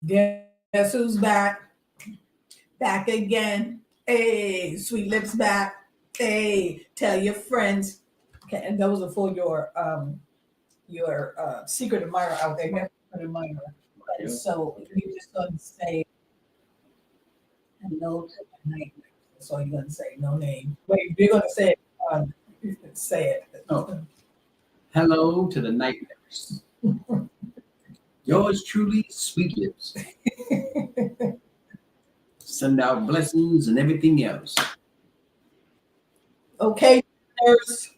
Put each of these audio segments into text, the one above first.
Guess who's back? Back again. Hey, Sweet Lips back. Hey, tell your friends. Okay, and those are for your secret admirer out there. Your secret admirer. And so you're just gonna say hello to the night. That's all you're gonna say. No name. Wait, you're gonna say it. Say it. Oh, hello to the night nurse. Yours truly, Sweet Lips. Send out blessings and everything else. Okay, nurse.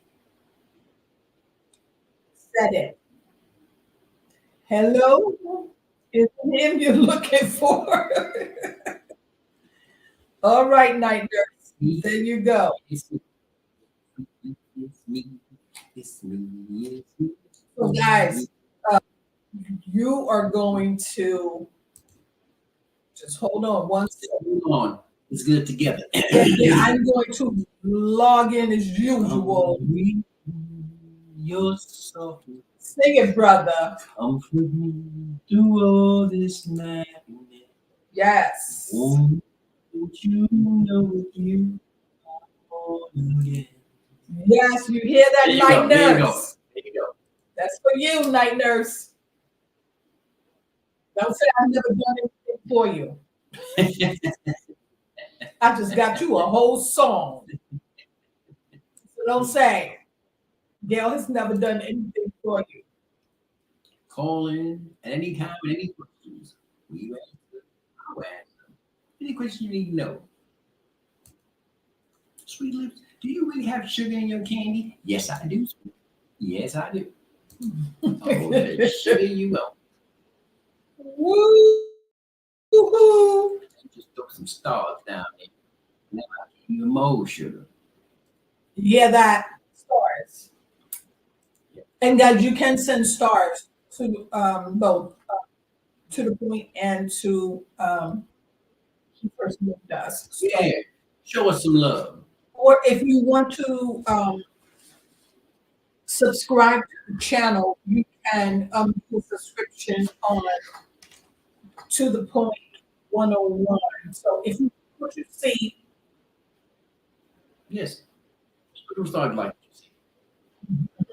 Said it. Hello. Is it him you're looking for? All right, night nurse. There you go. It's me. It's me. It's me. It's me. So, guys, uh, you are going to just hold on one second. Hold on. Let's get it together. I'm going to log in as usual. You're so Sing it, brother. comfort me through all this madness. Yes. Won't you know you are born again? Yes, you hear that, There you night go. There you go. nurse? There you go. That's for you, night nurse. Don't say I've never done anything for you. I just got you a whole song. So don't say Gail has never done anything for you. Call in at any time with any questions. We answer. I'll answer. Any question you need to know. Sweet Lips, do you really have sugar in your candy? Yes, I do. Yes, I do. Oh, the sugar you want. Woo-hoo. Just throw some stars down there. Now I'll give you more sugar. Yeah, that stars. Yeah. And guys, you can send stars to both to the point and to First Move Dust. So, Yeah. Show us some love. or if you want to subscribe to the channel, you can do a subscription on To the Point 101. So if you what you see, Yes. We'll start like this.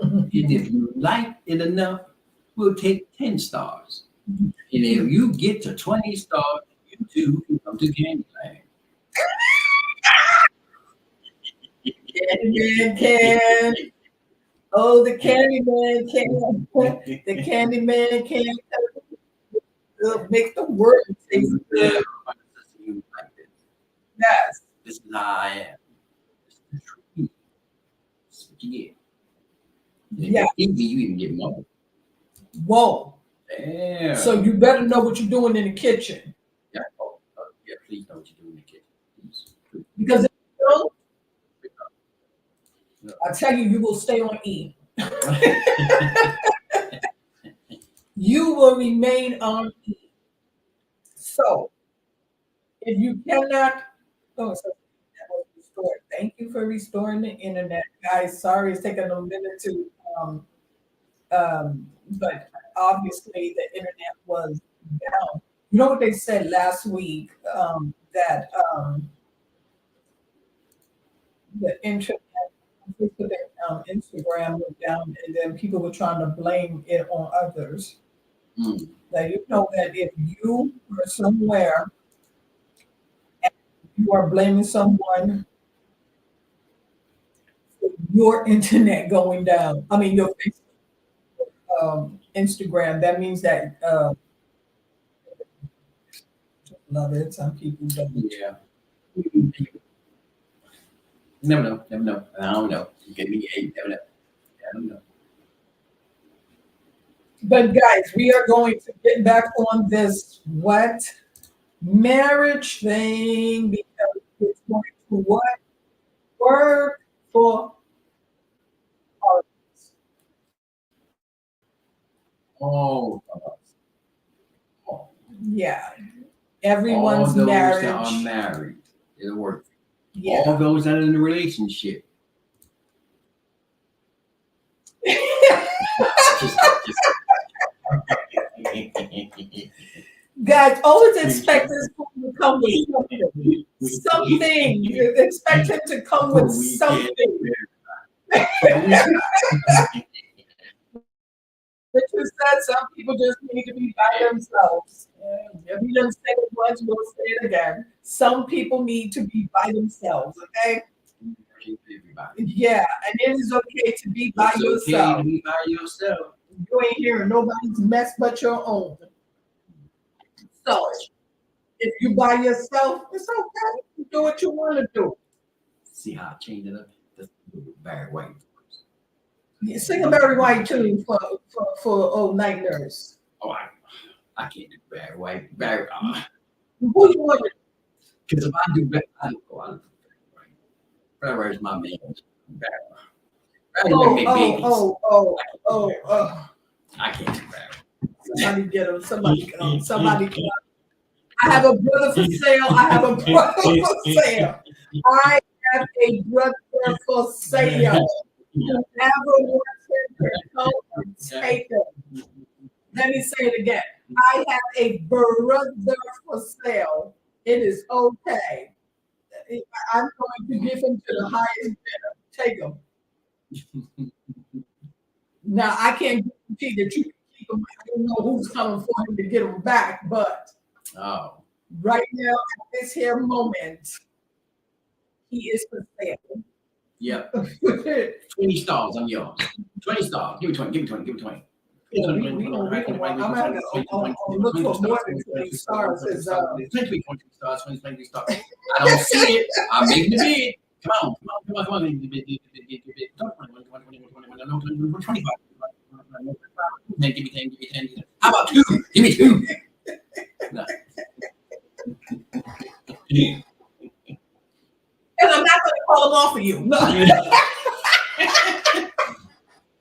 And if you like it enough, we'll take 10 stars. And if you get to 20 stars, you too can come to Candyland. Candyman can. Oh, the Candyman can. The Candyman can make the world taste good. Yes. This is how I am. This is the truth. This is what you get. Yeah. If you even get more. Whoa. Yeah. So you better know what you're doing in the kitchen. Yeah. Oh, yeah. Please know what you do in the kitchen. Please. Because if you don't, I tell you, you will stay on E. You will remain on E. So if you cannot, oh, so that was restored. Thank you for restoring the internet, guys. Sorry, it's taking a minute to, but obviously the internet was down. You know what they said last week? That the internet, Facebook and Instagram went down, and then people were trying to blame it on others. Mm. Now you know that if you are somewhere and you are blaming someone for your internet going down, I mean your Facebook, Instagram, that means that love it. Some people don't. Yeah. You never know. Never know. I don't know. You get me. You never know. I don't know. But guys, we are going to get back on this marriage thing because it's going to work for us. Oh, Yeah. all Everyone's those marriage. that are married, it'll work. Yeah. All those that are in a relationship. Just- Guys, always expect this fool to come with something. Something. Expect him to come with something. But you said some people just need to be by themselves. If you didn't say it once, we'll say it again. Some people need to be by themselves, okay? Yeah, and it is okay to be by It's okay yourself. to be by yourself. You ain't hearing nobody's mess but your own. So if you by yourself, it's okay. You do what you want to do. See how I changed it up? That's Barry White. You sing a Barry White tune for old night nurse. Oh, I can't do Barry White. Barry, Who you want to because if I do Barry, I don't go. I don't do Barry White. Barry is my man. Barry White make babies. I can't do Barry. Somebody get him. Somebody come. Somebody come. I have a brother for sale. I have a brother for sale. I have a brother for sale. Whoever wants him to come and take him. Let me say it again. I have a brother for sale. It is okay. I'm going to give him to the highest bidder. Take him. Now I can't guarantee that you can keep him. I don't know who's coming for him to get him back, but right now at this here moment, he is for sale. Yep. 20 stars, I'm yours. 20 stars. Give me 20. Give me 20. Give me 20. I'm gonna look for more than 20 stars. 20 stars. I don't see it. I'm making the bid. Come on. 25. Give me 10. How about 2? Give me 2. No. And I'm not going to call them off of you. No.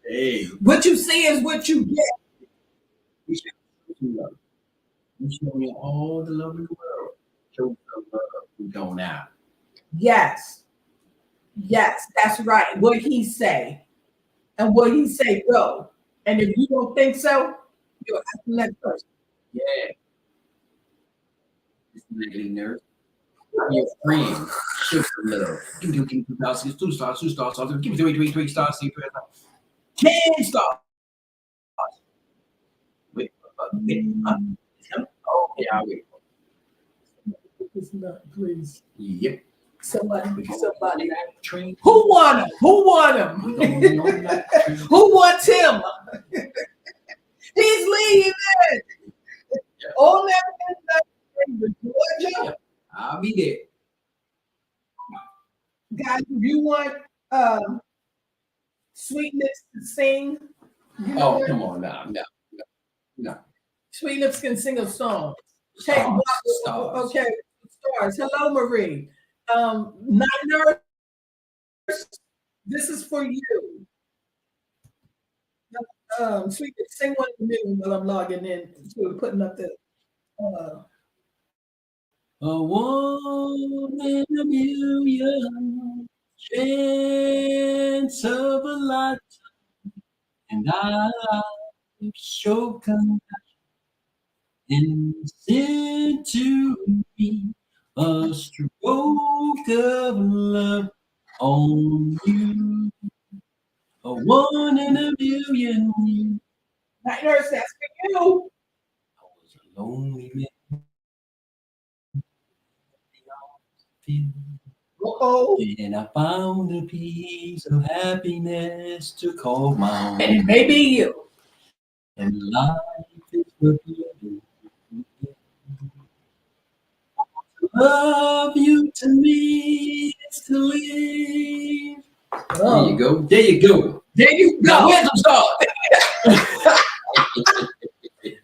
Hey. What you see is what you get. You show me all the love in the world. Show the love we don't have. Yes, that's right. What he say, and what he say go. And if you don't think so, you're asking that person. Yeah. It's really nerd. Your friend. Show some love. Give me 2 stars. 2 stars. Give me 3 stars. 10 stars. Wait. Huh? Oh, yeah, I'll wait. It's not, please. Yep. Somebody. Train. Who want him? Who wants him? He's leaving. All that in Georgia. Yep. I'll be there. Guys, if you want Sweet Lips to sing. Oh, come on now. No. Sweet Lips can sing a song. Stars. Okay, stars. Hello, Marie. Night Nurse, this is for you. Sweet Lips, sing one of the while I'm logging in to putting up the. A 1 in a million chance of a lifetime, and I show compassion and send to me a stroke of love on you. A 1 in a million. Night Nurse, that's for you. I was a lonely man. And I found a piece of happiness to call my own. And it may be you. And life is worth living. To love you to me is to live. Oh. There you go. There you go. There you go. Now, where's the start?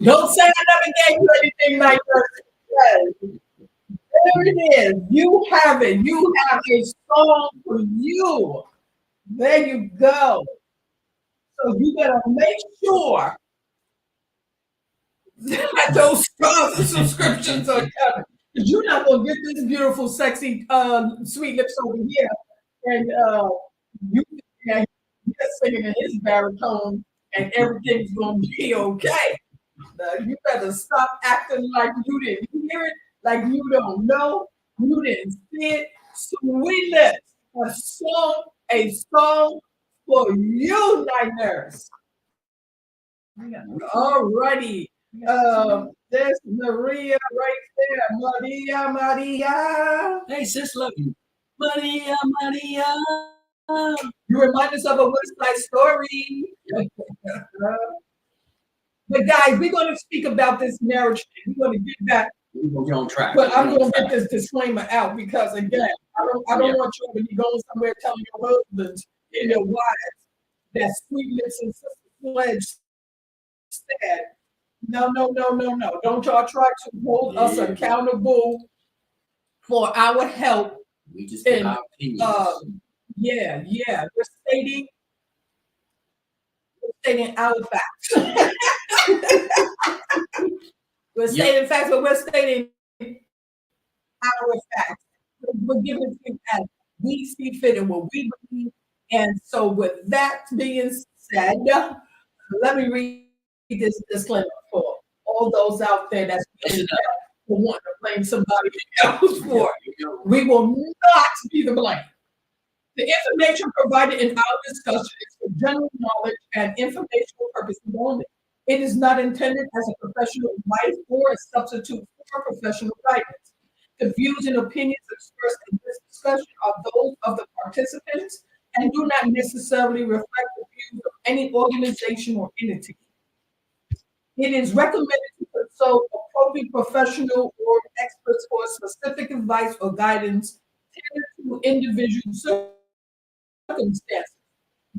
Don't say I never gave you anything, Night Nurse. There it is. You have it. You have a song for you. There you go. So you better make sure that those stars and subscriptions are covered. Because you're not going to get this beautiful, sexy, Sweet Lips over here. And you're singing in his baritone and everything's going to be okay. You better stop acting like you didn't hear it, like you don't know, you didn't see it. Sweet Lips, a song for you, night nurse. Alrighty. There's Maria right there. Maria, Maria. Hey, sis, love you. Maria, Maria. You remind us of a West Side Story. But guys, we're going to speak about this marriage thing. We're going to get back. We're going to get on track. But I'm going to get this disclaimer out because, again, I don't want you to be going somewhere telling your husbands and your wives that Sweet Lips and Sister Sledge said, no. Don't y'all try to hold us accountable for our help. We just give our opinions. Yeah. We're stating our facts. We're stating facts, but we're stating our facts. We're giving it to you as we see fit and what we believe. And so, with that being said, let me read this disclaimer for all those out there that's wanting to blame somebody else for it. We will not be the blame. The information provided in our discussion is for general knowledge and informational purposes only. It is not intended as a professional advice or a substitute for professional guidance. The views and opinions expressed in this discussion are those of the participants and do not necessarily reflect the views of any organization or entity. It is recommended to consult appropriate professional or experts for specific advice or guidance tailored to individual circumstances.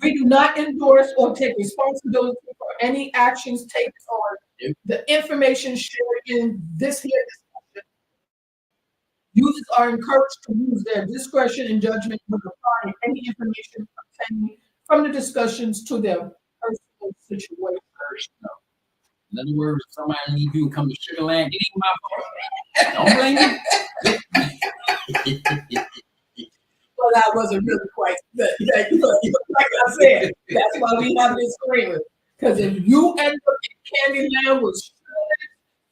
We do not endorse or take responsibility for any actions taken on the information shared in this here discussion. Users are encouraged to use their discretion and judgment when applying any information obtained from the discussions to their personal situation. In other words, if somebody needs you to come to Sugar Land, it ain't my fault. Don't blame you. Well, that wasn't really quite good. Like I said, that's why we have this agreement. Because if you end up in Candyland with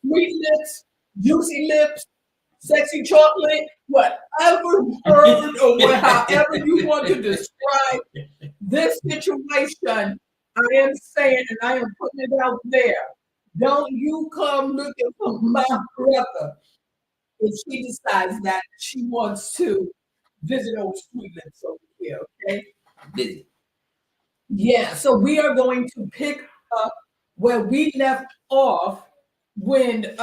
Sweet Lips, Juicy Lips, Sexy Chocolate, whatever word or however you want to describe this situation, I am saying, and I am putting it out there. Don't you come looking for my brother if she decides that she wants to visit old Sweet Lips over here, okay? Visit. Yeah, so we are going to pick up where we left off when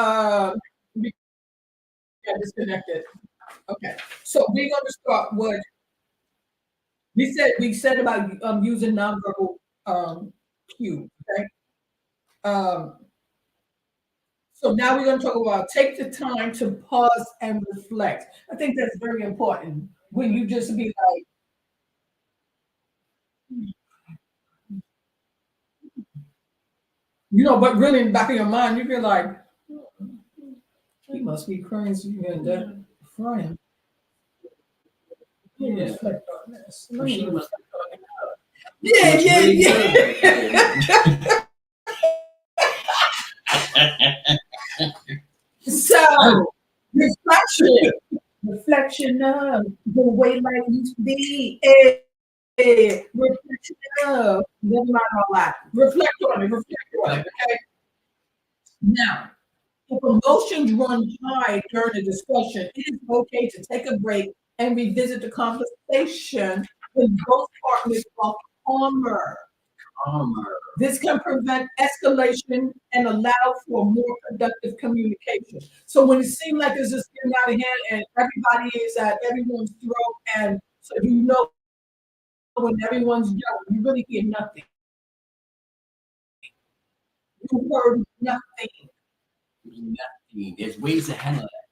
we got disconnected. Okay, so we're going to start what we said about using nonverbal cues, okay? So now we're going to talk about take the time to pause and reflect. I think that's very important when you just be like, but really in the back of your mind, you feel like, he must be crazy and that frying. Let me reflect on this. Yeah. So, reflection of the way life used to be. Reflection of, never mind all that. Reflect on it, okay? Now, if emotions run high during a discussion, it is okay to take a break and revisit the conversation when both partners are calmer. This can prevent escalation and allow for more productive communication. So when it seems like it's just getting out of hand and everybody is at everyone's throat, and so when everyone's yelling, you really hear nothing. You heard nothing. There's ways to handle that.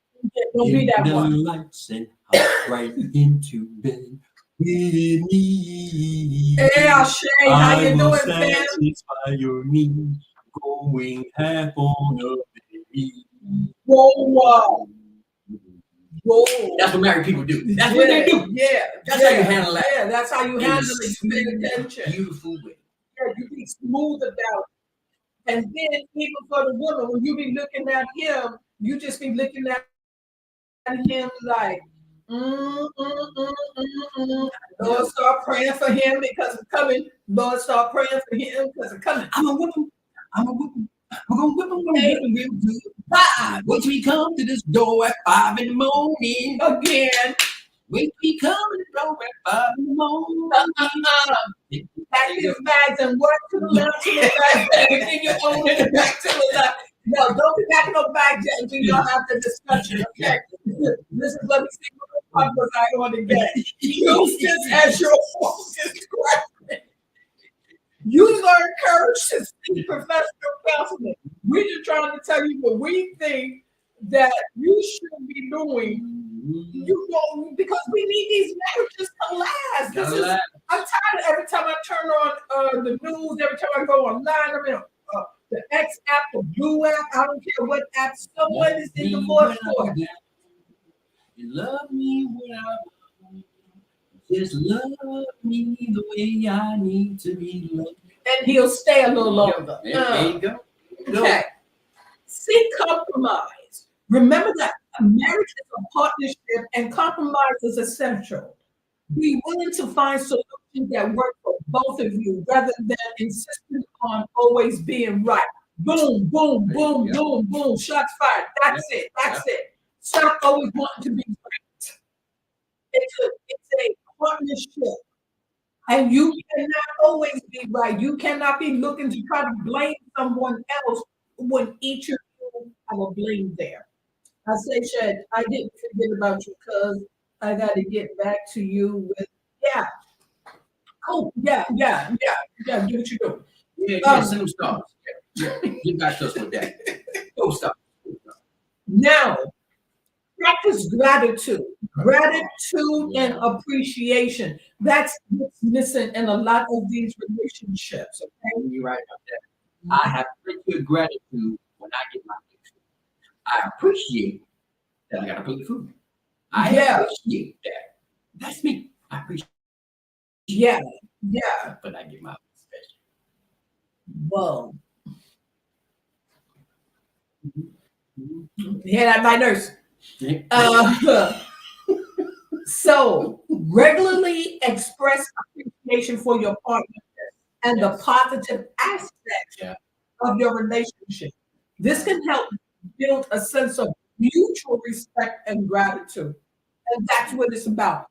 Don't be that one. Lights and hop right into bed. Hey, Shay, how you doing, fam? Satisfy your needs, going half on a baby. Whoa. That's what married people do. That's what they do. Yeah. That's how you handle that. Yeah, that's how you handle it. You pay attention. Beautiful way. Yeah, you be smooth about it. And then even for the woman, when you be looking at him, you just be looking at him like, Lord, start praying for him because it's coming. Lord, start praying for him because it's coming. I'm gonna whip him. I'm gonna whip him. We're gonna whip him. We're gonna whip him real good. Five. Wait till he come to this door at 5 in the morning. Again, Wait till he come to the door at 5 in the morning. pack his bags and work to the left, to the right, and then you own it back to the left. No, don't be packing no bags yet until you don't have the discussion. Okay, this is what we see what the I want to get. Use this as your discretion. Use our courage to seek professional counseling. We're just trying to tell you what we think that you should be doing. You know, because we need these marriages to last. This is, I'm tired of every time I turn on the news, every time I go online, I'm in the X app, the Blue app, I don't care what app, someone is in divorce court. You love me without, just love me the way I need to be loved. And he'll stay a little longer. There you go. Okay. Seek compromise. Remember that a marriage is a partnership and compromise is essential. Be willing to find solutions that work for both of you rather than insisting on always being right. Boom, boom, boom, boom, boom, shots fired. That's it. That's it. Stop always wanting to be right. It's a partnership. And you cannot always be right. You cannot be looking to try to blame someone else when each of you have a blame there. I say, Shed, I didn't forget about you because I got to get back to you with, yeah. Oh, yeah. Do what you do. Yeah, send them stars. Yeah. Get back to us with that. Go stop. Now, practice gratitude. Gratitude and appreciation. That's what's missing in a lot of these relationships. Okay? You're right about that. I have plenty of gratitude when I get my food. I appreciate that I got to pay the food. I appreciate that. That's me. I appreciate. Yeah. But I get my special. Whoa. Hear that, my nurse? So regularly express appreciation for your partner and the positive aspects of your relationship. This can help build a sense of mutual respect and gratitude. And that's what it's about.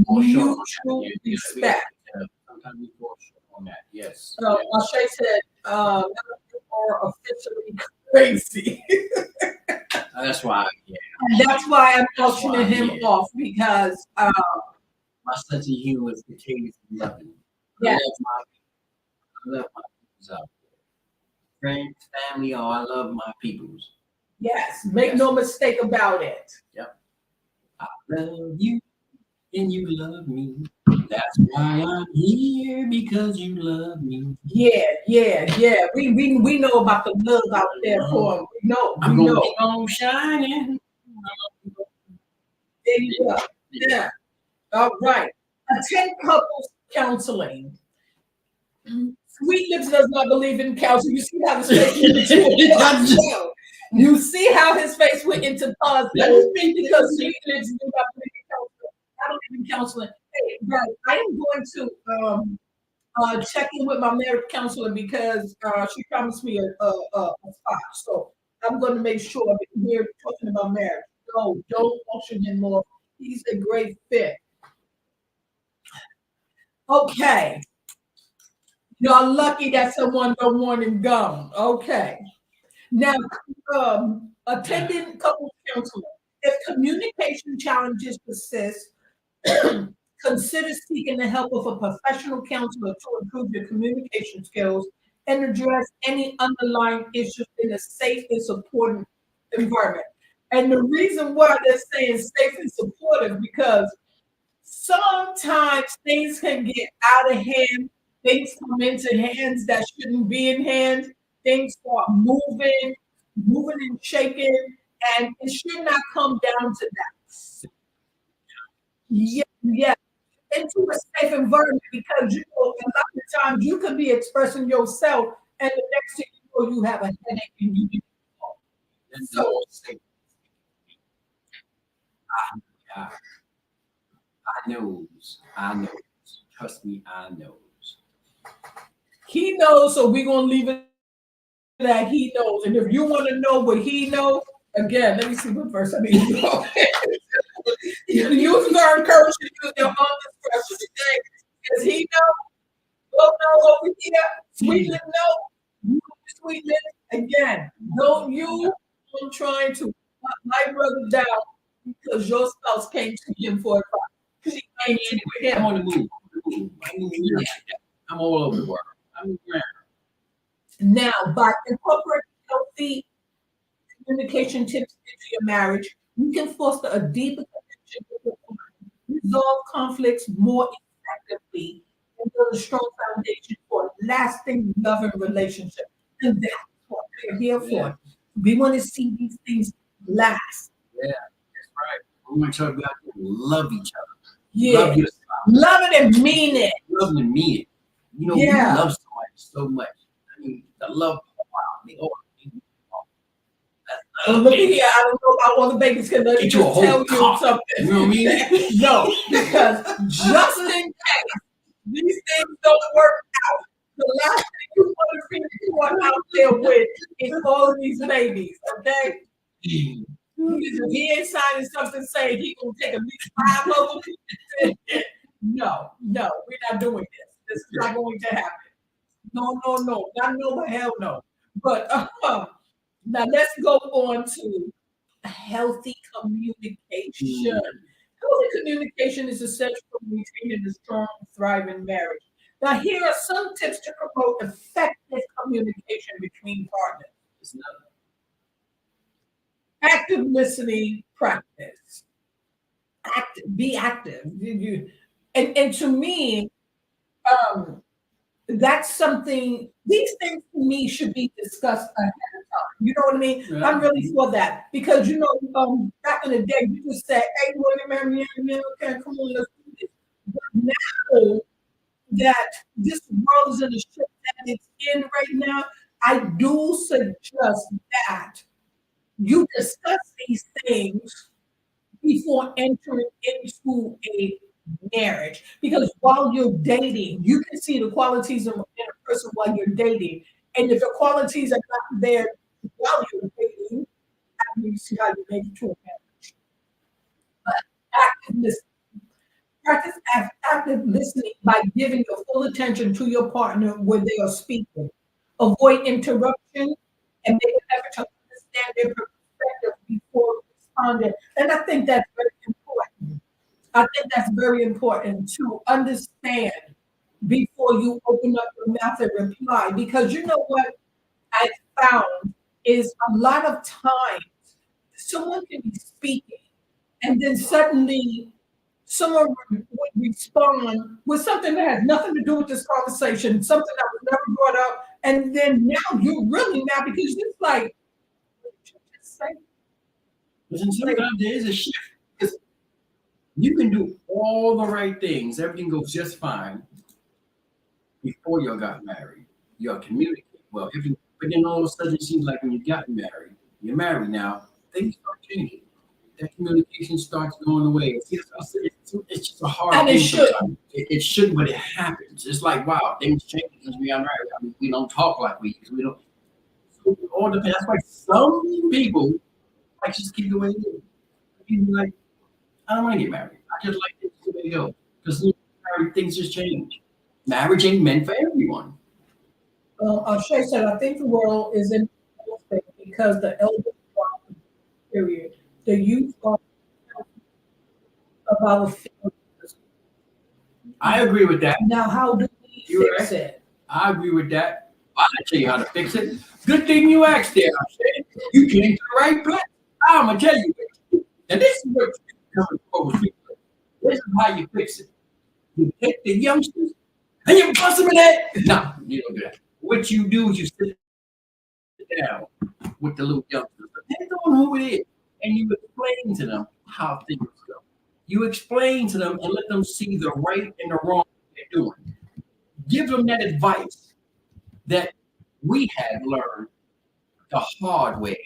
Mutual respect. Sometimes we fall short on that. Yes. So Ashay said, you are officially crazy. That's why. Yeah. And that's why I'm auctioning him off because my sense of humor is contagious and loving. Yeah. I love my peoples out there. Friends, family, I love my peoples. Yes, make no mistake about it. Yep. I love you and you love me. That's why I'm here, because you love me. Yeah. We know about the love out there for him. We know. I'm gonna keep on shining. There you go. Yeah. All right. Attend couples counseling. Sweet Lips does not believe in counseling. You see how his face went into You see how his face went into pause. Because Sweet Lips do not believe in counseling. I don't believe in counseling. Hey, guys, I am going to check in with my marriage counselor because she promised me a spot. So I'm going to make sure that we're talking about marriage. No, don't auction him more. He's a great fit. Okay. You're lucky that someone don't want him gone. Okay. Now, attending couples counseling. If communication challenges persist, consider seeking the help of a professional counselor to improve your communication skills and address any underlying issues in a safe and supportive environment. And the reason why they're saying safe and supportive because sometimes things can get out of hand. Things come into hands that shouldn't be in hands. Things start moving and shaking, and it should not come down to that. Yeah. Into a safe environment because you know a lot of times you could be expressing yourself and the next thing you before you have a headache and you get And so Lord say, I, I knows. I knows. Trust me, I knows. he knows, so we're gonna leave it that he knows. And if you want to know what he knows, again, let me see what verse I need to go. Users are encouraged to use their own discretion today. Because he knows, we'll know over here, sweetness know, sweetness. Again, don't you I'm trying to put my brother down because your spouse came to him for advice. Because he came to I'm him. on the move. I'm moving around like that. I'm all over the world. I'm moving around. Now, by incorporating healthy communication tips into your marriage, you can foster a deeper connection with your partner, resolve conflicts more effectively, and build a strong foundation for a lasting, loving relationship. And that's what we're here for. Yeah. We want to see these things last. Yeah, that's right. We want to talk about love each other. Yeah. Love your spouse. Love it and mean it. Love and mean it. You know, Yeah. we love somebody so much. I mean, the love, wow. Oh, look at here. I don't know about all the babies can let me Get you a just whole tell you car. something. You know what I mean? No, because just in case these things don't work out, the last thing you want to be the one out there with is all of these babies, okay? Because if he ain't signing something saying he gonna take at least 5 of them, no, we're not doing this. This is not going to happen. No, not no, but hell no. But now let's go on to healthy communication. Healthy communication is essential for maintaining a strong, thriving marriage. Now, here are some tips to promote effective communication between partners. It's not Active listening practice. Be active. And to me, that's something, these things to me should be discussed ahead of time. You know what I mean? Yeah. I'm really for that because, back in the day, you just said, hey, William, okay, come on, let's do this. But now that this world is in the ship that it's in right now, I do suggest that you discuss these things before entering into a marriage. Because while you're dating, you can see the qualities in a person while you're dating. And if the qualities are not there while you're dating, I mean, you see how you make it to a marriage. But active listening. Practice active listening by giving your full attention to your partner when they are speaking. Avoid interruption and make an effort to understand their perspective before responding. And I think that's very important. I think that's very important to understand before you open up your mouth and reply. Because you know what I found is a lot of times someone can be speaking and then suddenly someone would respond with something that has nothing to do with this conversation, something that was never brought up. And then now you're really mad because it's like, what did you just say? Listen, sometimes there is a shift because you can do all the right things, everything goes just fine before you got married. You'll communicate well, but then all of a sudden it seems like when you got married, you're married now, things start changing. That communication starts going away. It's just a hard And thing. it should. It shouldn't, but it happens. It's like, wow, things change because we are married. I mean, we don't talk like we used. We don't. So it all depends. That's why some people like just keep the way it is. People be like, I don't want to get married. I just like this the way it goes. Because married things just change. Marriage ain't meant for everyone. Shay said, I think the world is in a state because the elders are, period. The youth are of our feelings. I agree with that. Now, how do we You're fix right. it? I agree with that. I'll tell you how to fix it. Good thing you asked there. You came to the right place. I'm gonna tell you. And this is what you're coming forward with. This is how you fix it. You take the youngsters and you bust them in the head. No, you don't do that. What you do is you sit down with the little youngsters, depending on who it is, and you explain to them how things go. You explain to them and let them see the right and the wrong they're doing. Give them that advice that we had learned the hard way.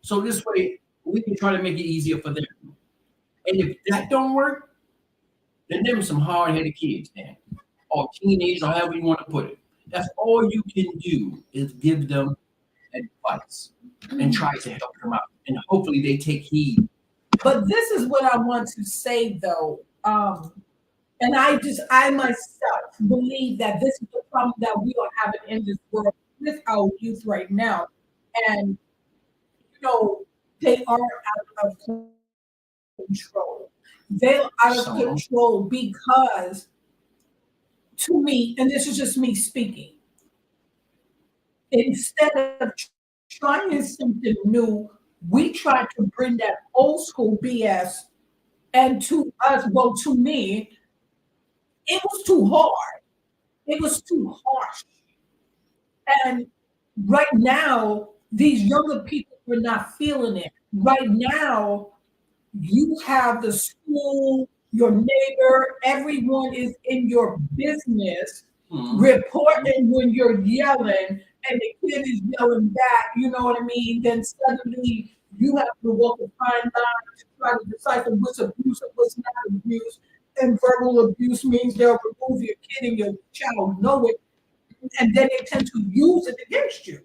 So this way, we can try to make it easier for them. And if that don't work, then them some hard-headed kids, man, or teenagers, or however you want to put it. That's all you can do is give them advice and try to help them out, and hopefully they take heed. But this is what I want to say though. And I myself believe that this is the problem that we are having in this world with our youth right now. And, they are out of control. They're out of So, control because, to me, and this is just me speaking, instead of trying something new, we try to bring that old school BS. And to us, well, to me, it was too hard. It was too harsh. And right now, these younger people are not feeling it. Right now, you have the school, your neighbor, everyone is in your business reporting when you're yelling and the kid is yelling back, you know what I mean? Then suddenly you have to walk a fine line to try to decipher what's abuse and what's not abuse. And verbal abuse means they'll remove your kid and your child know it, and then they tend to use it against you.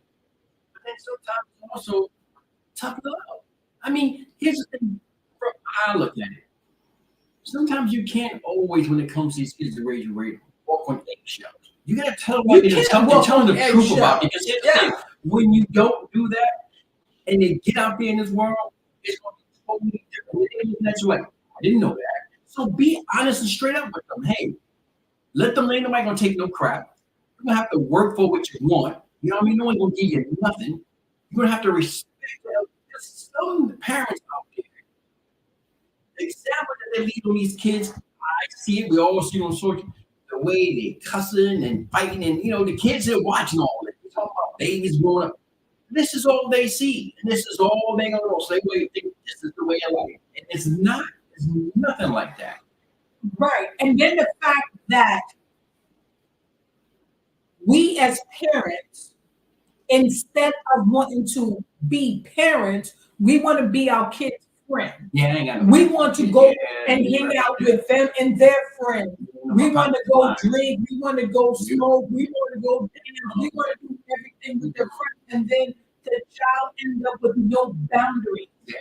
but then sometimes also tough it out. I mean, here's the thing. From I look at it. Sometimes you can't always, when it comes to these kids, the raise your rate, walk on eggshells. You gotta tell them You there's can't something, walk tell them on the truth about it. eggshells. Because here's the Yeah. thing: when you don't do that, and they get out there in this world, it's going to be totally different. They're looking at you like, I didn't know that. So be honest and straight up with them. Hey, let them know nobody gonna take no crap. You're gonna have to work for what you want. You know what I mean? No one's gonna give you nothing. You're gonna have to respect them. Because some parents out there, the example that they leave on these kids, I see it. We all see it on social. The way they cussing and fighting, and the kids are watching all that. They talk about babies growing up. This is all they see, and this is all they're gonna know. So they think this is the way I like it. And it's not. It's nothing like that. Right. And then the fact that we as parents, instead of wanting to be parents, we want to be our kids' friend. Yeah, I ain't got no. We want to go Yeah, and you're hang right. out with them and their friends. We want to go Right. drink. We want to go smoke. We want to go dance. We want to do everything with their friends. And then the child ends up with no boundaries. Yeah.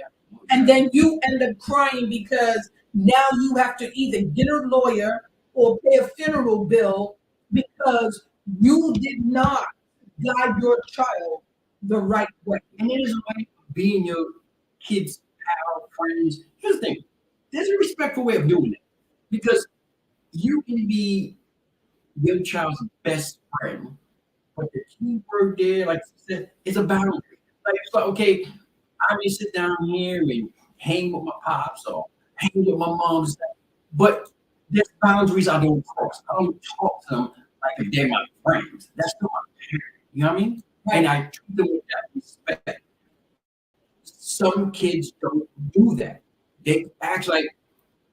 And then you end up crying because now you have to either get a lawyer or pay a funeral bill because you did not guide your child the right way. And it is a way of being your kids' pal, friends. Here's the thing: there's a respectful way of doing it, because you can be your child's best friend, but the key word there, like I said, is a boundary. Like it's like, okay, I may sit down here and hang with my pops or hang with my mom's, but there's boundaries I don't cross. I don't talk to them like if they're my friends. That's not my parent. You know what I mean? And I treat them with that respect. Some kids don't do that. They act like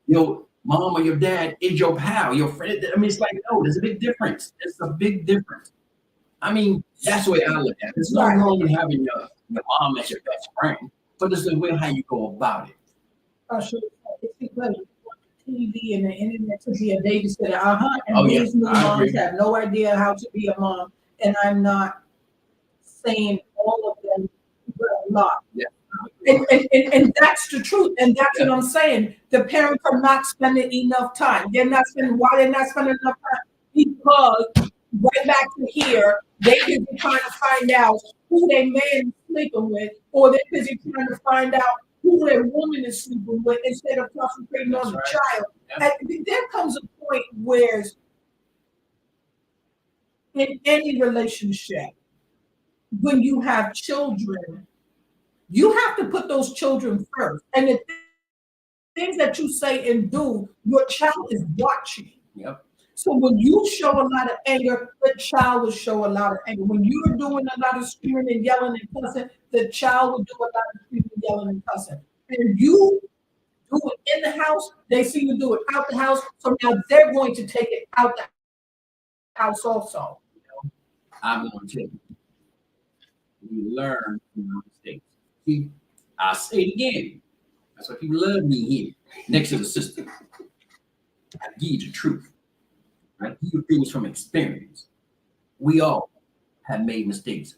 your mom or your dad is your pal, your friend. I mean, it's like, no, there's a big difference. There's a big difference. I mean, that's the way I look at it. There's nothing wrong with having your mom as your best friend, but it's the way how you go about it. It's because TV and the internet to be a babysitter. And Oh, yeah, these new I moms agree. have no idea how to be a mom. And I'm not saying all of them, but a lot. Yeah. And that's the truth. And that's what I'm saying. The parents are not spending enough time. They're not spending, why they're not spending enough time? Because right back to here, they could be trying to find out who their man is sleeping with, or they're busy trying to find out who their woman is sleeping with instead of concentrating on the That's child. Yeah. And there comes a point where in any relationship, when you have children, you have to put those children first. And the things that you say and do, your child is watching. Yep. So when you show a lot of anger, the child will show a lot of anger. When you're doing a lot of screaming and yelling and cussing, the child will do a lot of screaming, yelling, and cussing. And you do it in the house, they see you do it out the house, so now they're going to take it out the house also. I'm going to tell you. we learn from our mistakes. See, I'll say it again. That's why people love me here, next to the sister. I give you the truth. I give you things from experience. We all have made mistakes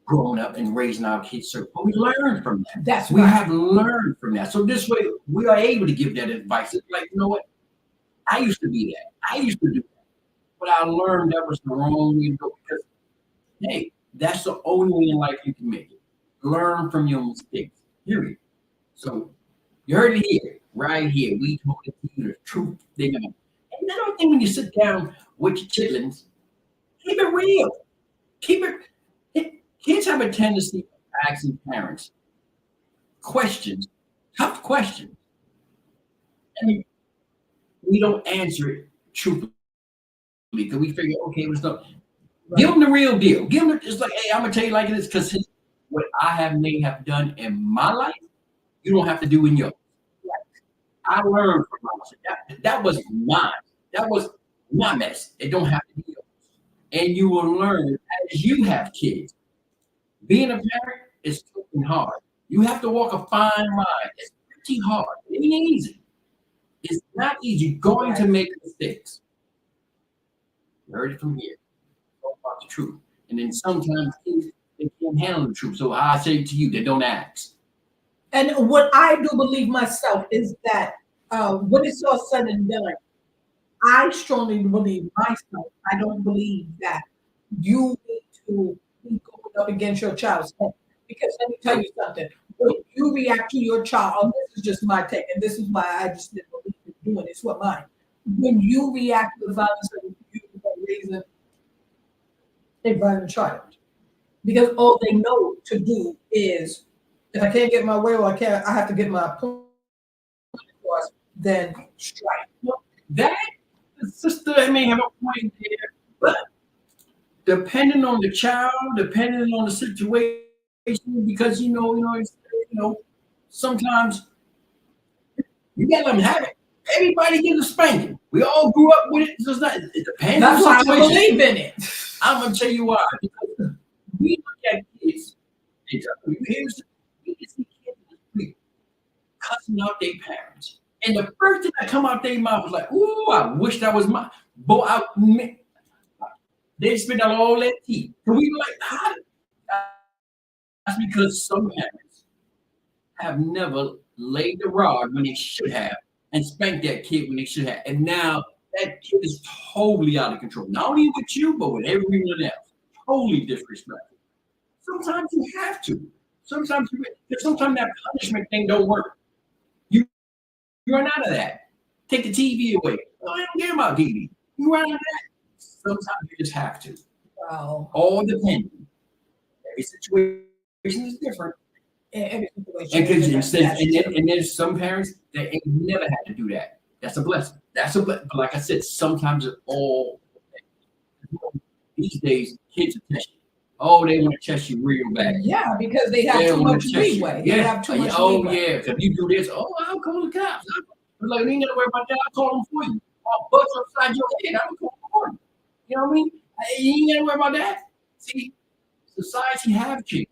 growing up and raising our kids, but we learn from that. That's We right. have learned from that. So this way, we are able to give that advice. It's like, you know what? I used to be that. I used to do that. But I learned that was the wrong way to go because, hey, that's the only way in life you can make it. Learn from your mistakes, period. So you heard it here, right here. We told it to you the truth. And another thing when you sit down with your chitlins, keep it real. Keep it. Kids have a tendency of asking parents questions, tough questions, and we don't answer it truthfully because we figure, okay, what's up? Right. Give them the real deal. Give them. It's like, hey, I'm gonna tell you like this because what I may have done in my life, you don't have to do in yours. I learned from myself. That was mine. That was my mess. It don't have to be yours. And you will learn as you have kids. Being a parent is fucking hard. You have to walk a fine line. It's pretty hard. It ain't easy. It's not easy. You're going to make mistakes. You heard it from here. Talk about the truth. And then sometimes kids they can't handle the truth. So I say to you, they don't ask. And what I do believe myself is that when it's all said and done, I strongly believe myself. I don't believe that you need to be going up against your child's head. Because let me tell you something. When you react to your child, this is just my take, and this is why I just didn't believe in doing this with mine. When you react with violence, you are raising a violent child. Because all they know to do is if I can't get my way or I have to get my point across, then strike. Well, that sister may have a point there, but depending on the child, depending on the situation, because sometimes you gotta let them have it. Everybody gets a spanking. We all grew up with it. So it's not, it depends That's on why the I situation. believe in it. I'm gonna tell you why. Because we look at kids, you can see kids in the street cussing out their parents. And the first thing that come out their mouth was like, ooh, I wish that was my boy. They spit out all that tea. And we be like, how? That's because some parents have never laid the rod when they should have and spanked that kid when they should have. And now that kid is totally out of control. Not only with you, but with everyone else. Totally disrespectful. Sometimes you have to. Sometimes that punishment thing don't work. You run out of that. Take the TV away. Oh, I don't care about TV. You run out of that. Sometimes you just have to. Wow. All depending. Every situation is different. Every situation And there's some parents that ain't never had to do that. That's a blessing. But like I said, sometimes it all these days kids are testing. Oh, they want to test you real bad. Yeah, because they have too much leeway. Yeah. They have too much Oh, leeway. yeah. If you do this, I'll call the cops. I'm like, you ain't gotta worry about that. I'll call them for you. I'll bust upside your head. I'll call them for you. You know what I mean? You ain't gotta worry about that. See, society have changed.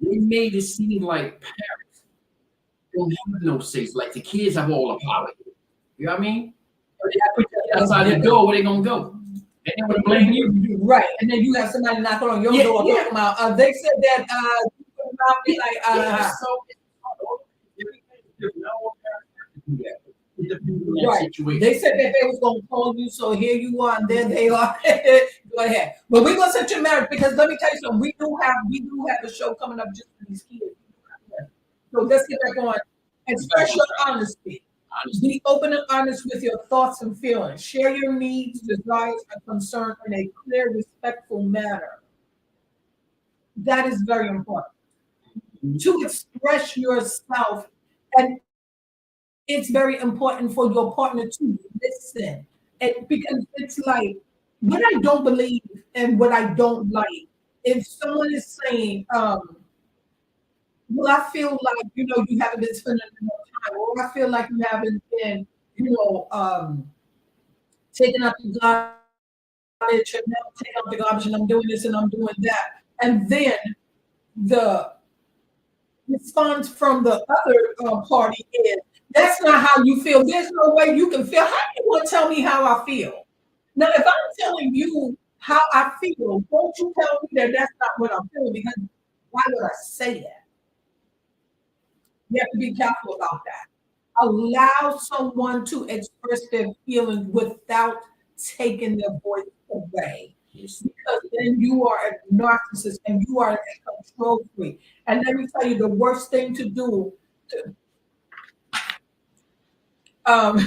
They made it seem like parents don't have no say. Like the kids have all the power. You know what I mean? Or they have to put you outside the door, where they gonna go? They don't want to blame you. Right. And then you have somebody knocking on your door talking about, they said that, be like, So right. Situation. They said that they was gonna call you, so here you are, and there they are. Go ahead. But we're gonna set your marriage because let me tell you something. We do have a show coming up just for these kids. So let's get back on. Express your honesty. Be open and honest with your thoughts and feelings. Share your needs, desires, and concerns in a clear, respectful manner. That is very important. To express yourself, and it's very important for your partner to listen. Because it's like what I don't believe and what I don't like. If someone is saying, well, I feel like, you haven't been spending enough time, or I feel like you haven't been, taking out the garbage, and now take out the garbage, and I'm doing this and I'm doing that. And then the response from the other party is, that's not how you feel. There's no way you can feel. How you want to tell me how I feel? Now, if I'm telling you how I feel, won't you tell me that that's not what I'm feeling? Because why would I say that? You have to be careful about that. Allow someone to express their feelings without taking their voice away. Yes. Because then you are a narcissist and you are a control freak. And let me tell you, the worst thing to do, um,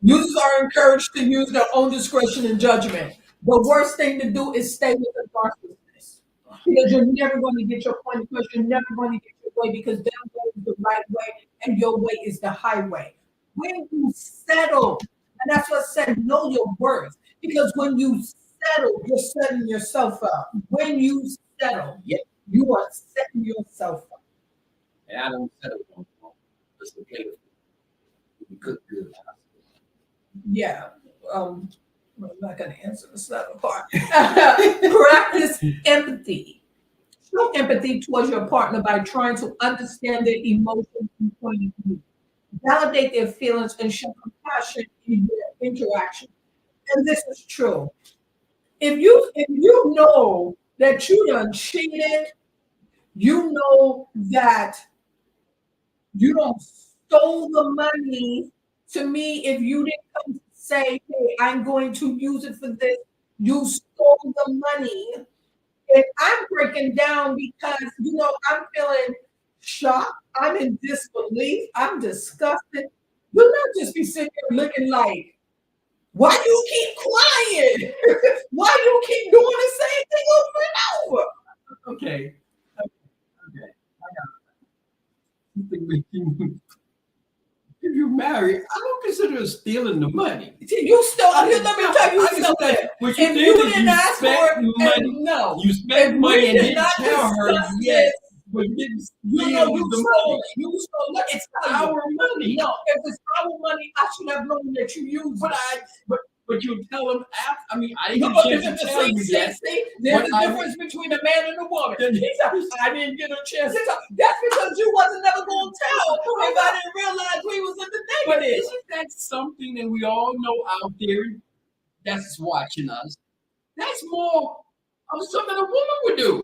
users are encouraged to use their own discretion and judgment. The worst thing to do is stay with the narcissist. Because you're never going to get your point across. You're never going to get your way because their way is the right way and your way is the highway. When you settle, and that's what I said, know your worth. Because when you settle, you're setting yourself up. When you settle, Yep. you are setting yourself up. And I don't settle on just to play with you. We cook good. Yeah. I'm not going to answer the second part. Practice empathy. Show empathy towards your partner by trying to understand their emotions and point of view. Validate their feelings and show compassion in your interaction. And this is true. If you know that you done cheated, you know that you don't stole the money. To me, if you didn't come to say, hey, I'm going to use it for this, you stole the money. If I'm breaking down because, I'm feeling shocked, I'm in disbelief, I'm disgusted, you'll not just be sitting there looking like, why you keep crying? Why you keep doing the same thing over and over? Okay. Okay. I got it. If you marry, I don't consider it stealing the money. You stole. Let me tell you something. What you If did you is didn't ask for it, money. no. You spent If money we and did didn't not tell her discuss yes, this, but you didn't you steal you the stole money. it. You stole. Let me It's tell you. our money. No, if it's our money, I should have known that you used But it. but you tell them after. I mean, I No, didn't get a chance to tell you that. there's But a difference between a man and a woman. Then- He said, I didn't get a chance to tell. That's because you wasn't never going to tell if I didn't realize we was in the But negative. isn't that something that we all know out there that's watching us? That's more of something a woman would do.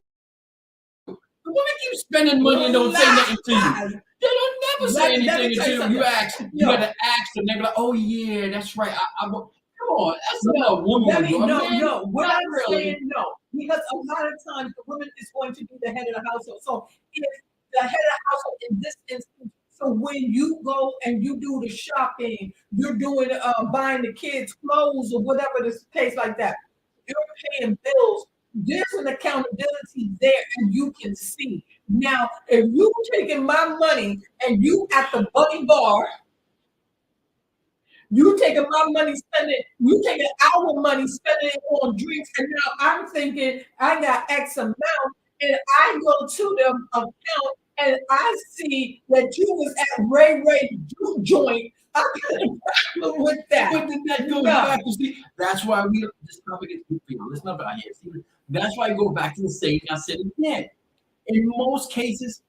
The woman keeps spending money and don't say nothing to you. They don't never say anything until you ask. You got to ask them. They're like, "Oh yeah, that's right." Come on, that's something a woman would do. No. What not I'm really. saying, no, because a lot of times the woman is going to be the head of the household. So if the head of the household in this instance, so when you go and you do the shopping, you're doing buying the kids clothes or whatever the case like that. You're paying bills. There's an accountability there, and you can see. Now, if you taking my money and you at the bunny bar. You taking my money, spending, you taking our money, spending it on drinks, and now I'm thinking I got X amount, and I go to the account and I see that you was at Ray Juke joint. I got a problem with that. But then that goes back to see. That's why this topic is good for you. Listen up, I hear. See, that's why I go back to the saying I said again. In most cases,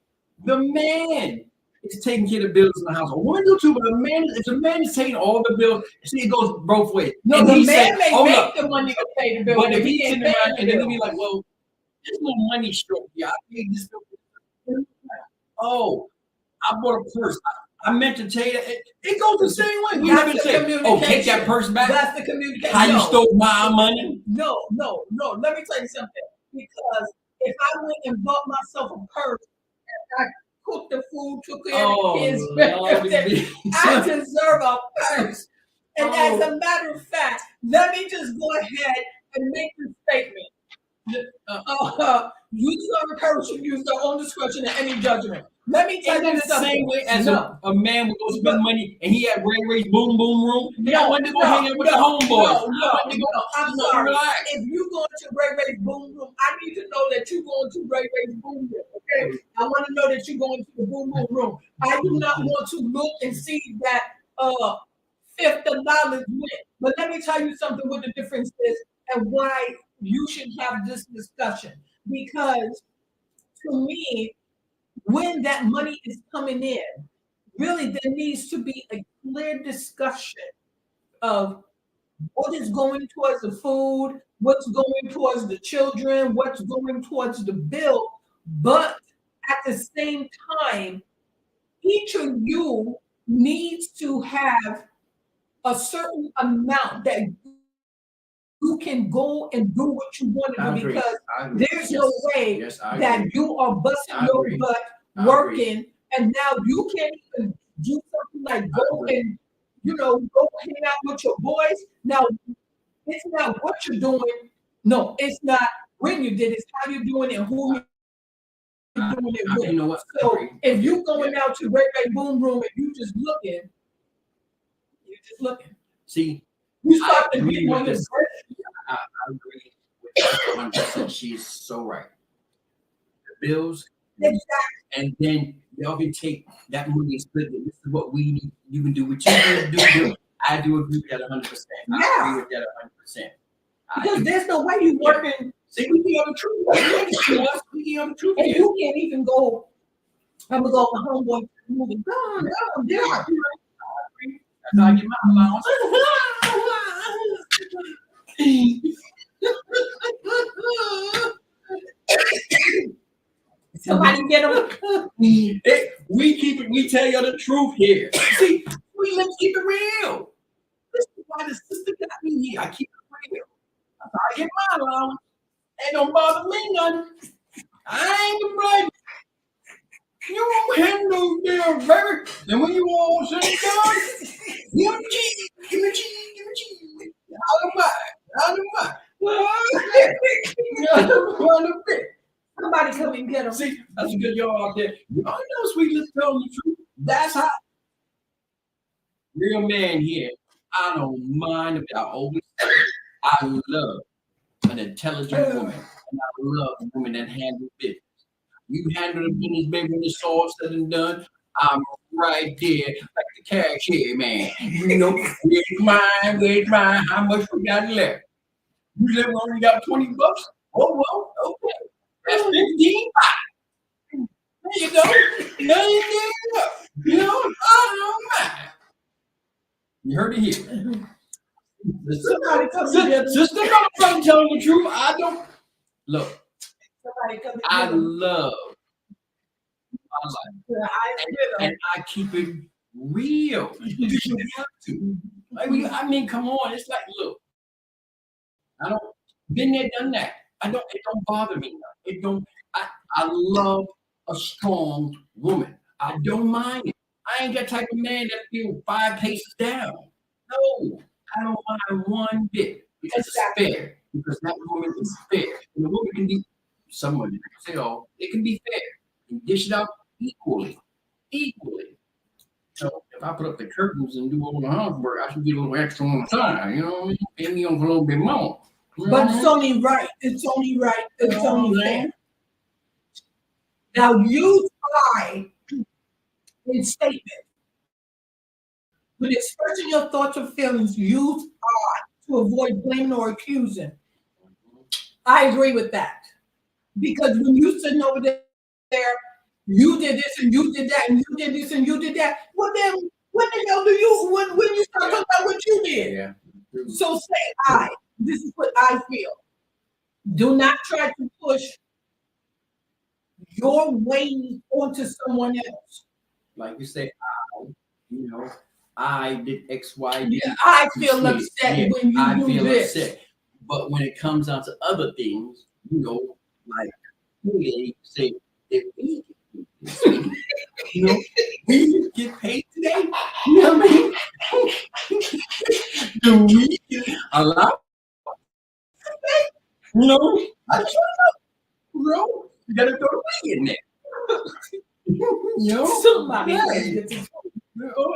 the man is taking care of the bills in the house. A woman do too, but if a man is taking all the bills, see, it goes both ways. No, and the he man said, may make the money to pay the bill, but if he's ain't sitting around paying and the then he'll be bill. like, well, there's no money stroke. Yeah, I paid this bill. Oh, I bought a purse. I meant to tell you that it goes the same way. We That's never the say, "Oh, take that communication. purse back." That's the communication. How you No. stole my money? No. Let me tell you something. Because if I went and bought myself a purse and I cooked the food, took care of the kids, I deserve a purse. And as a matter of fact, let me just go ahead and make this statement. Users are encouraged to use their own discretion in any judgment. Let me tell you the something. same way as No. a man would go spend money and he had Ray's boom boom room. And I wanted to go No, hang out with the homeboys. I'm sorry. If you go into Ray's boom room, I need to know that you going to Ray's boom room. Okay, I want to know that you going to the boom boom room. I do not want to look and see that fifth of knowledge went. But let me tell you something. What the difference is and why you should have this discussion, because to me, when that money is coming in, really there needs to be a clear discussion of what is going towards the food, what's going towards the children, what's going towards the bill. But at the same time, each of you needs to have a certain amount that you can go and do what you want to I do agree. because I agree. there's no way Yes, I that agree. you are busting I your agree. butt I working and now you can't even do something like go and go hang out with your boys. Now it's not what you're doing. No, it's not when you did it, it's how you're doing it and who you're doing it with. You know what? So if you going out to Ray Ray Boom Room and you just looking, you're just looking. See, You start I to agree get with on your this. I agree with 100%. She's so right. The bills, exactly. and then y'all can take that money and split it. This is what we need. You can do what you need to do. I do agree with that 100%. I Yeah. agree with that 100%. Because there's no way you working See, we can have the truth. We can have the truth. and you can't even go. I'm gonna go with my homeboy to the movie. Go, yeah. That's how I get my allowance. Somebody get them. Hey, we keep it. We tell you the truth here. See, let's keep it real. This is why the sister got me here. I keep it real. That's how I get my allowance. Ain't don't bother me none. I ain't the blood. You won't handle there, baby. And when you all said and done, give me cheese, give me cheese, give me cheese. Out of mine, out of mine. Out of bit. Somebody come and get them. See, that's a good y'all out there. Y'all know sweet, let's tell the truth. That's how real man here. I don't mind if I always say it. I love an intelligent woman. And I love a woman that handles business. You handle the business, baby, when it's all said and done. I'm right there, like the cashier, man. You know, where's mine? How much we got left? You live only got $20? Oh, well, okay. That's 15. There you go. There you go. You know, I don't mind. You heard it here. Somebody come and get them. Sister, I'm telling the truth. I don't. Look, Somebody come and I get them. love my life. And I keep it real. Because you have to. Like, I mean, come on. It's like, look, I don't, been there, done that. It don't bother me. It don't, I love a strong woman. I don't mind it. I ain't that type of man that feel 5 paces down. No, I don't mind one bit because it's fair. Because that woman is fair. And the woman can be, someone say, oh, it can be fair. And dish it out equally. Equally. So if I put up the curtains and do all the housework, I should get a little extra on the side. You know what I mean? Pay me on a little bit more. You know But what I it's mean? only right. It's only right. It's You know only what I'm fair. saying? Now use I in statement. When expressing your thoughts or feelings, use I to avoid blaming or accusing. I agree with that. Because when you sitting over there, you did this and you did that and you did this and you did that. Well then what the hell do you when you start talking about what you did? Yeah. So say I. This is what I feel. Do not try to push your way onto someone else. Like you say, I did X, Y, Z. Yeah, I feel upset Yeah, when you I do feel this. upset. But when it comes down to other things, like you say, if we we get paid today, you know what I mean? Do we allow? I just want you gotta throw the weed in there. Somebody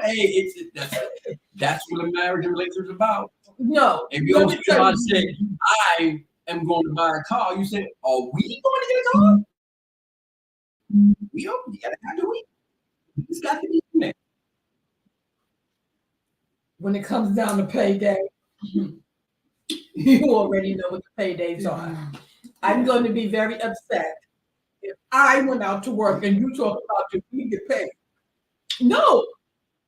Hey. That's what a marriage and relationship is about. No. If you don't somebody say, I am going to buy a car, you say, are we going to get a car? You gotta do it. It's got to be in there. When it comes down to payday, you already know what the paydays are. I'm going to be very upset if I went out to work and you talk about you get paid. No,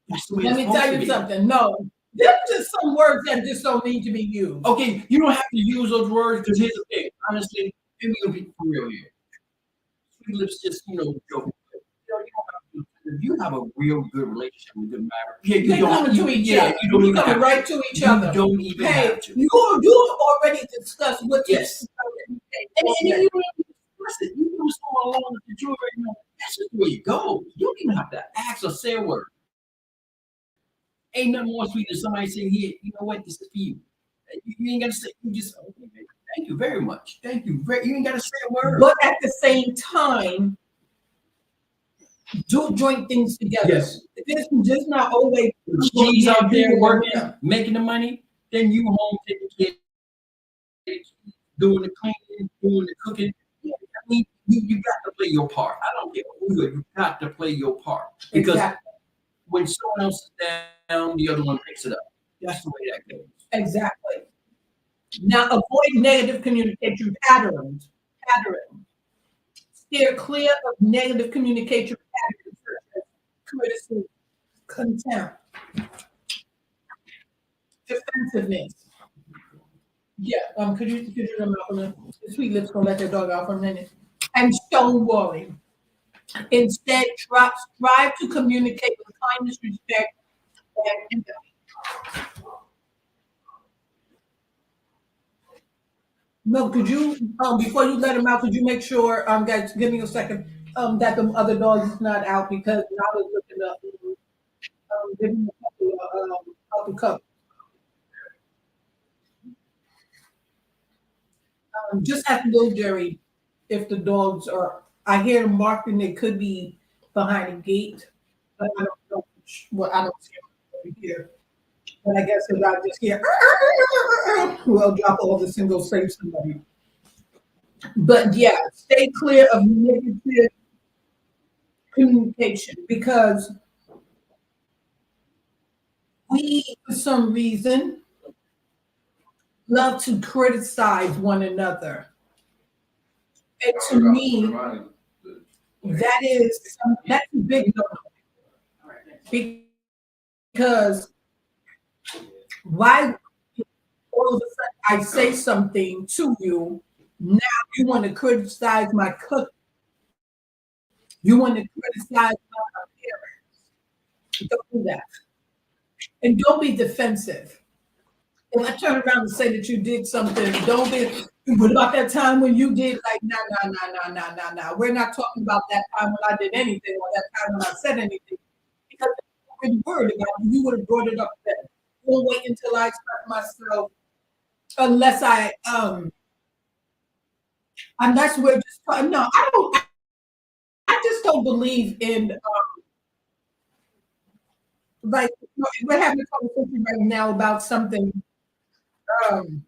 That's the way let it's me supposed tell to you be. something. No, there's just some words that just don't need to be used. Okay, you don't have to use those words because here's the thing. Honestly, maybe you'll be for real here. Sweet Lips just, joking. If you have a real good relationship with a good marriage, yeah, you They don't. coming to each other. You don't You even coming have right to. to each You other. don't even Hey, have to. you already discussed what Yes. you And you don't even discuss it. You know so along that you already know. That's just the way it goes. You don't even have to ask or say a word. Ain't nothing more sweet than somebody saying, "Here, you know what? This is for you." You ain't got to say. You just, okay, baby, thank you very much. Thank you. You ain't got to say a word. But at the same time, do joint things together. Yes. It's just not always She's out there doing working, that. making the money. Then you home taking care, doing the cleaning, doing the cooking. Yeah, I mean, you got to play your part. I don't care who you are. You got to play your part because Exactly. when someone else is down, the other one picks it up. That's the way that goes. Exactly. Now avoid negative communication patterns. Steer clear of negative communication patterns such as criticism, contempt, defensiveness. Yeah, could you come out for a minute? The Sweet Lips gonna let their dog out for a minute. And stonewalling. Instead, strive to communicate with kindness, respect, and empathy. No, could you before you let him out, could you make sure guys, give me a second, that the other dog is not out because I was looking up give him a couple of cup. Just ask Little Jerry if the dogs are. I hear them barking. They could be behind a gate, but I don't know. Well, I don't see them over here. But I guess if I just hear, well, drop all this and go save somebody. But yeah, stay clear of negative communication because we, for some reason, love to criticize one another. And to me, that's a big no. Because why all of a sudden I say something to you, now you want to criticize my cooking. You want to criticize my appearance. Don't do that. And don't be defensive. If I turn around and say that you did something, don't be. What about that time when you did like nah. We're not talking about that time when I did anything or that time when I said anything. Because if you were worried about it, you would have brought it up then. Don't wait until I express myself unless unless we're just no, I just don't believe in like we're having a conversation right now about something um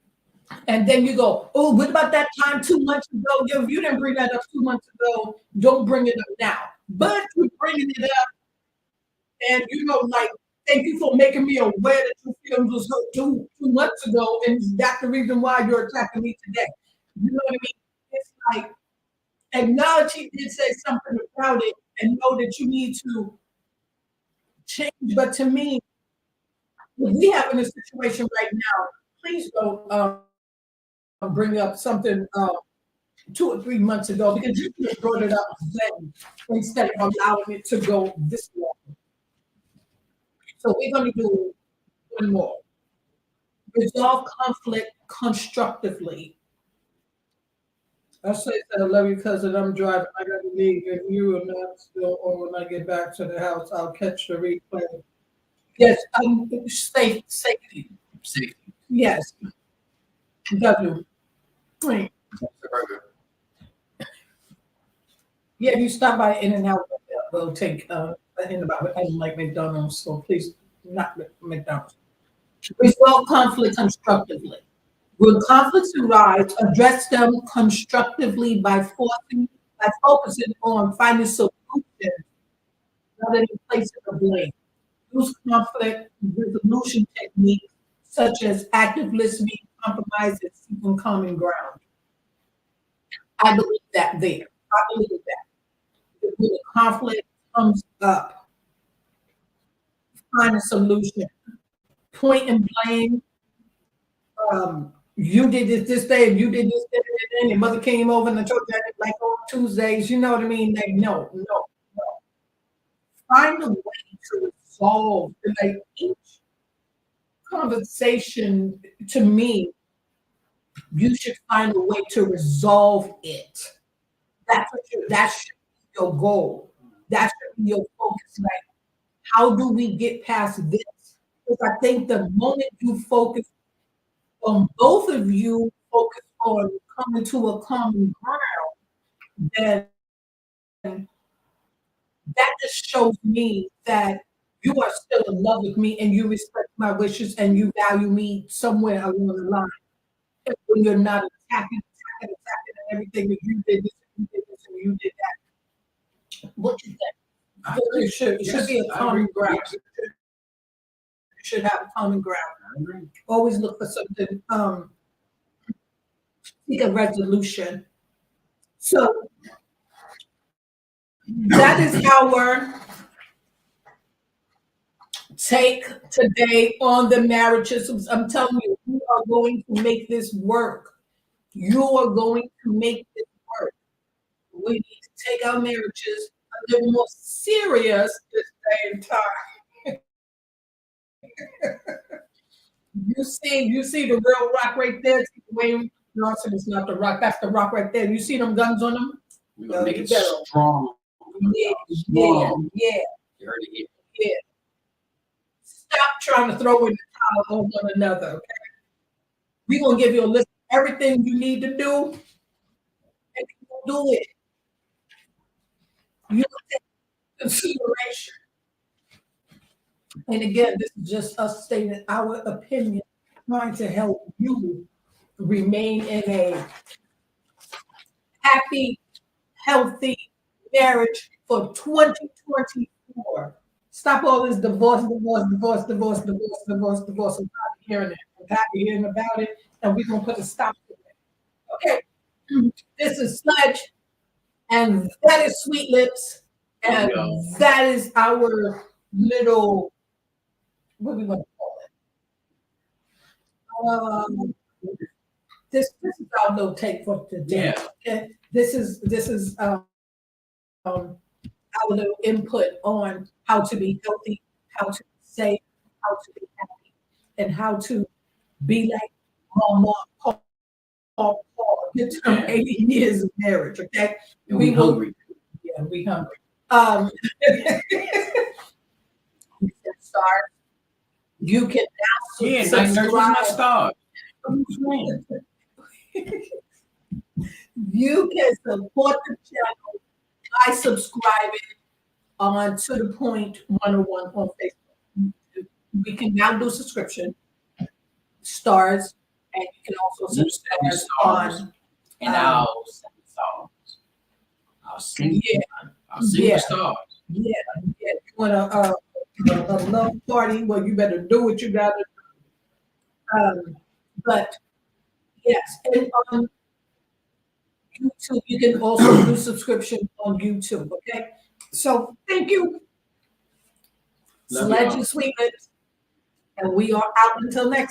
and then you go, oh, what about that time 2 months ago? If you didn't bring that up 2 months ago, don't bring it up now. But you're bringing it up, and like, thank you for making me aware that your feelings was hurt 2 months ago, and that's the reason why you're attacking me today. You know what I mean? It's like acknowledge he did say something about it, and know that you need to change. But to me, if we have in a situation right now, please don't bring up something 2 or 3 months ago because you could have brought it up then instead of allowing it to go this long. So we're going to do one more. Resolve conflict constructively. I say that I love you cousin. I'm driving. I got to leave. If you are not still on when I get back to the house, I'll catch the replay. Yes, safety. Safety. Yes. W. Right. Yeah, if you stop by In and Out, we'll take in about I don't like McDonald's, so please not McDonald's. Resolve conflict constructively. When conflicts arise, address them constructively by focusing on finding solutions rather than placing the blame. Use conflict resolution techniques such as active listening, compromise, and seeking common ground. I believe that there. I believe that. conflict comes up, find a solution. Point and blame. You did this day, and you did this day, and your mother came over and I told you that, like on Tuesdays. You know what I mean? Like, no, no, no. Find a way to resolve. Like each conversation, to me, you should find a way to resolve it. That should be your goal. That should be your focus. Like, how do we get past this? Because I think the moment you focus on both of you focus on coming to a common ground, then that just shows me that you are still in love with me and you respect my wishes and you value me somewhere along the line. And when you're not attacking and everything, that you did this, and you did this, and you did that. What you think? It should be a common ground. You should have a common ground. Always look for something, seek a resolution. So that is our take today on the marriages. I'm telling you, you are going to make this work. You are going to make this work. We need to take our marriages a little more serious this day and time. You see the real rock right there. Wayne Johnson is not the rock. That's the rock right there. You see them guns on them? We're gonna make it strong. Yeah. Strong. Yeah. You heard it here. Yeah. Stop trying to throw in the towel on one another. Okay? We're gonna give you a list of everything you need to do, and you will do it. You will take consideration. And again, this is just us stating our opinion, trying to help you remain in a happy, healthy marriage for 2024. Stop all this divorce. I'm tired of hearing it. I'm tired of hearing about it, and we're gonna put a stop to it. Okay, this is Sludge, and that is Sweet Lips, and that is our little, what we want to call it. This is our little take for today. Yeah. Okay, this is our little input on how to be healthy, how to be safe, how to be happy, and how to be like Mama, Paul, get to 80 years of marriage. Okay, And we hungry. Yeah, we hungry. We can start. You can now There's my star. You can support the channel by subscribing on To The Point 101 on Facebook. We can now do subscription, stars, and you can also subscribe on and I'll sing songs. I'll sing. I'll sing the stars. Yeah. You want a love party? Well, you better do what you gotta do. But yes, and on YouTube, you can also do subscription on YouTube. Okay, so thank you. Sludge and Sweet Lips, and we are out until next